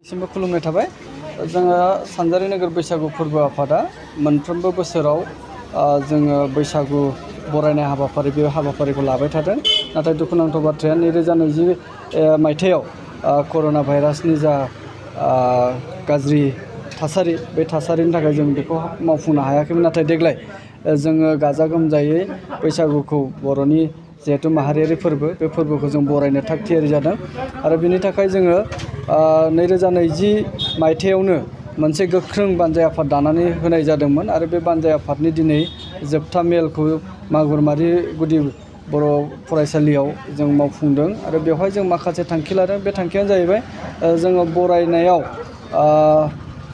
सिमबो खुलुमनाय थाबाय जोङो सानजारि नोगोर बैसागु फोरबो आफादा मोनफ्रोमबो बोसोराव जोङो बैसागु बरायनाय हाबाफारि बे हाबाफारिखौ लाबाय थादों नाथाय दुखुनांथाव बाथ्राया 2020 मायथाइयाव कर'ना भाइरासनि जा गाज्रि थासारि बे थासारिनि थाखाय जों बेखौ मावफुंनो हायाखैमोन नाथाय देग्लाय जोङो गाजा गोमजायै बैसागुखौ बर'नि जिहेतु माहारियारि फोरबो बे फोरबोखौ जों बरायनो थाग थियारि जादों आरो बिनि थाखाय जोङो 2020 मायथाइयावनो मोनसे गोख्रों बानजाय आफाद दानानै होनाय जादोंमोन आरो बे बानजाय आफादनि दिनै जोबथा मेलखौ मागुरमारि गुदि बर' फरायसालियाव जों मावफुंदों आरो बेवहाय जों माखासे थांखि लादों बे थांखियानो जाहैबाय जोङो बरायनायाव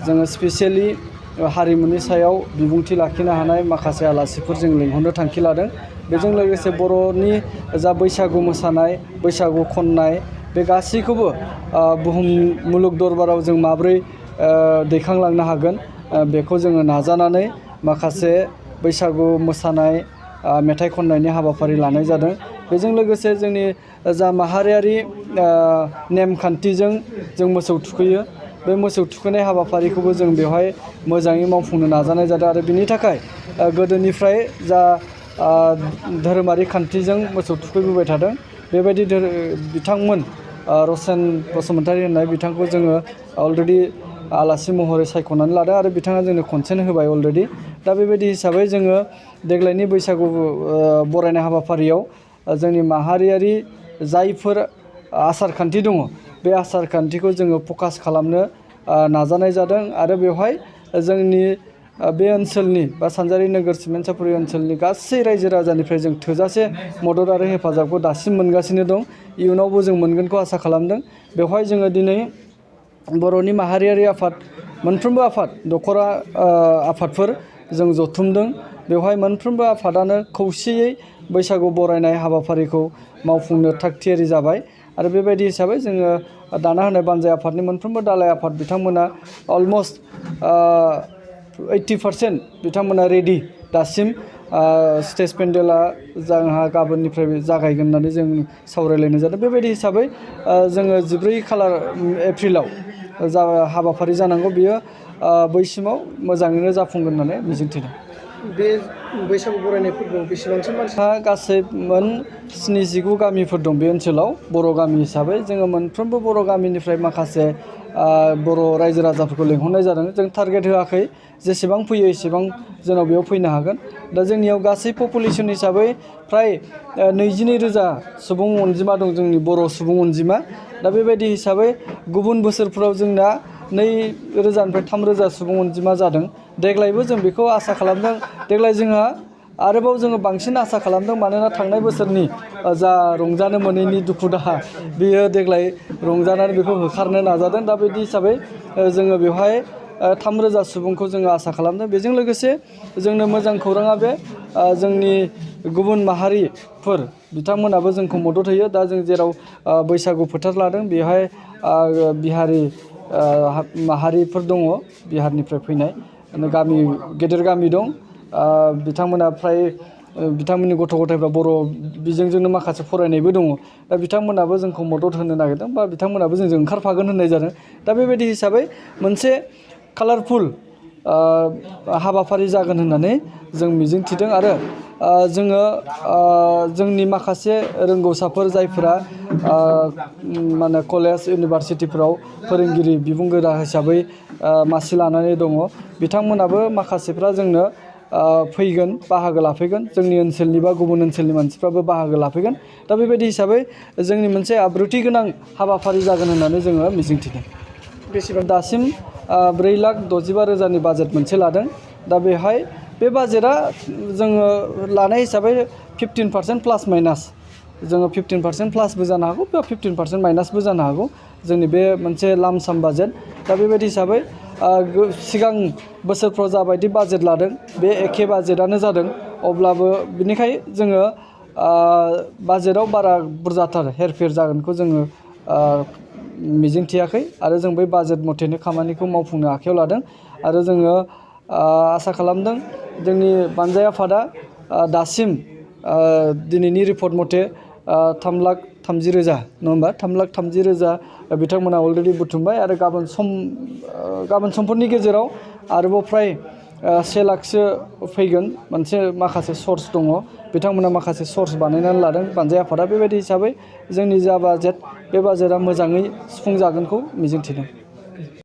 जोङो स्पेसियेलि हारिमुनि सायाव बिबुंथि लाखिनो हानाय माखासे आलासिफोर जों लिंहरनो थांखि लादों बेजों लोगोसे बर'नि जा बैसागु मोसानाय बैसागु खननाय बे गासैखौबो बुहुम मुलुग दरबाराव जों माब्रै दैखांलांनो हागोन बेखौ जोङो नाजानानै माखासे बैसागु मोसानाय मेथाइ खननायनि हाबाफारि लानाय जादों बेजों लोगोसे जोंनि जा माहारियारि नेमखान्थिजों जों मोसौ थुखैयो बे मोसौ थुखैनाय हाबाफारिखौबो जों बेवहाय मोजाङै मावफुंनो नाजानाय जादों आरो बिनि थाखाय गोदोनिफ्राय जा धोरोमारि खान्थिजों मोसौ थुखैबोबाय थादों बेबायदि बिथांमोन रसेन बसुमतारी होननाय बिथांखौ जोङो अलरेडि आलासि महरै सायख'नानै लादों आरो बिथाङा जोंनो कनसेन्ट होबाय अलरेडि दा बेबायदि हिसाबै जोङो देग्लायनि बैसागु बरायनाय हाबाफारियाव जोंनि माहारियारि जायफोर आसार खान्थि दङ बे आसार खान्थिखौ जोङो फकास खालामनो नाजानाय जादों आरो बेवहाय जोंनि बे ओनसोलनि बा सानजारि नोगोर सिमेन्ट सापरि ओनसोलनि गासै रायजो राजानिफ्राय जों थोजासे मदद आरो हेफाजाबखौ दासिम मोनगासिनो दं इयुनावबो जों मोनगोनखौ आसा खालामदों बेवहाय जोङो दिनै बर'नि माहारियारि आफाद मोनफ्रोमबो आफाद दखरा आफादफोर जों जथुमदों बेवहाय मोनफ्रोमबो आफादानो खौसेयै बैसागु बरायनाय हाबाफारिखौ मावफुंनो थाग थियारि जाबाय आरो बेबायदि हिसाबै जोङो दाना होनाय बानजाय आफादनि मोनफ्रोमबो दालाय आफाद बिथांमोना अलमस्ट 80% बिथांमोना रेडि दासिम स्टेज पेन्डेला जोंहा गाबोननिफ्राय जागायगोन होननानै जों सावरायलायनाय जादों बेबायदि हिसाबै जोङो 14 एप्रिलाव जा हाबाफारि जानांगौ बियो बैसिमाव मोजाङैनो जाफुंगोन होननानै मिजिंथिदों बे बैसागु बरायनाय फोरबोआव बेसेबांसो मानसिया गासै 79 गामिफोर दं बे ओनसोलाव बर' गामि हिसाबै जोङो मोनफ्रोमबो बर' गामिनिफ्राय माखासे बर' रायजो राजाफोरखौ लिंहरनाय जादों जों टारगेट होआखै जेसेबां फैयो एसेबां जोंनाव बेयाव फैनो हागोन दा जोंनियाव गासै पपुलेसन हिसाबै फ्राय 22,000 सुबुं अनजिमा दं जोंनि बर' सुबुं अनजिमा दा बेबायदि हिसाबै गुबुन बोसोरफ्राव जोंना 2,000निफ्राय 3,000 सुबुं अनजिमा जादों देग्लायबो जों बेखौ आसा खालामदों देग्लाय जोंहा आरोबाव जोङो बांसिन आसा खालामदों मानोना थांनाय बोसोरनि जा रंजानो मोनैनि दुखु दाहा बेयो देग्लाय रंजानानै बेखौ होखारनो नाजादों दा बिदि हिसाबै जोङो बेवहाय 3,000 सुबुंखौ जोङो आसा खालामदों बेजों लोगोसे जोंनो मोजां खौराङा बे जोंनि गुबुन माहारिफोर बिथांमोनाबो जोंखौ मदद होयो दा जों जेराव बैसागु फोथार लादों बेवहाय बिहारि माहारिफोर दङ बिहारनिफ्राय फैनाय गामि गेदेर गामि दं बिथांमोना फ्राय बिथांमोननि गथ' गथायफ्रा बर' बिजोंजोंनो माखासे फरायनायबो दङ दा बिथांमोनाबो जोंखौ मदद होनो नागिरदों बा बिथांमोनाबो जोंजों ओंखारफागोन होननाय जादों दा बेबायदि हिसाबै मोनसे कालारफुल हाबाफारि जागोन होननानै जों मिजिंथिदों आरो जोङो जोंनि माखासे रोंगौसाफोर जायफोरा माने कलेज इउनिभारसिटिफोराव फोरोंगिरि बिबुंगोरा हिसाबै मासि लानानै दङ बिथांमोनाबो माखासेफ्रा जोंनो फैगोन बाहागो लाफैगोन जोंनि ओनसोलनि बा गुबुन ओनसोलनि मानसिफ्राबो बाहागो लाफैगोन दा बेबायदि हिसाबै जोंनि मोनसे आब्रुथि गोनां हाबाफारि जागोन होननानै जोङो मिजिंथिदों बेसेबां दासिम 4,65,000नि बाजेट मोनसे लादों दा बेहाय बे बाजेटआ जोङो लानाय हिसाबै 15% प्लास माइनास जोङो 15% प्लासबो जानो हागौ बा 15% माइनासबो जानो हागौ जोंनि बे मोनसे लामसाम बाजेट दा बेबायदि हिसाबै सिगां बोसोरफ्राव जाबायदि बाजेट लादों बे एखे बाजेटआनो जादों अब्लाबो बिनिखाय जोङो बाजेटआव बारा बुरजाथार हेरफेर जागोनखौ जोङो मिजिंथियाखै आरो जों बै बाजेट मथेनो खामानिखौ मावफुंनो आखायाव लादों आरो जोङो आसा खालामदों जोंनि बानजाय आफादा दासिम दिनैनि रिपर्ट मथे 3,00,000 30,000 नङा होमबा 3,30,000 बिथांमोना अलरेडि बुथुमबाय आरो गाबोन समफोरनि गेजेराव आरोबाव फ्राय 1 लाखसो फैगोन मोनसे माखासे सर्स दङ बिथांमोना माखासे सर्स बानायनानै लादों बानजाय आफादा बेबायदि हिसाबै जोंनि जा बाजेट बे बाजेटआ मोजाङै सुफुंजागोनखौ मिजिंथिदों।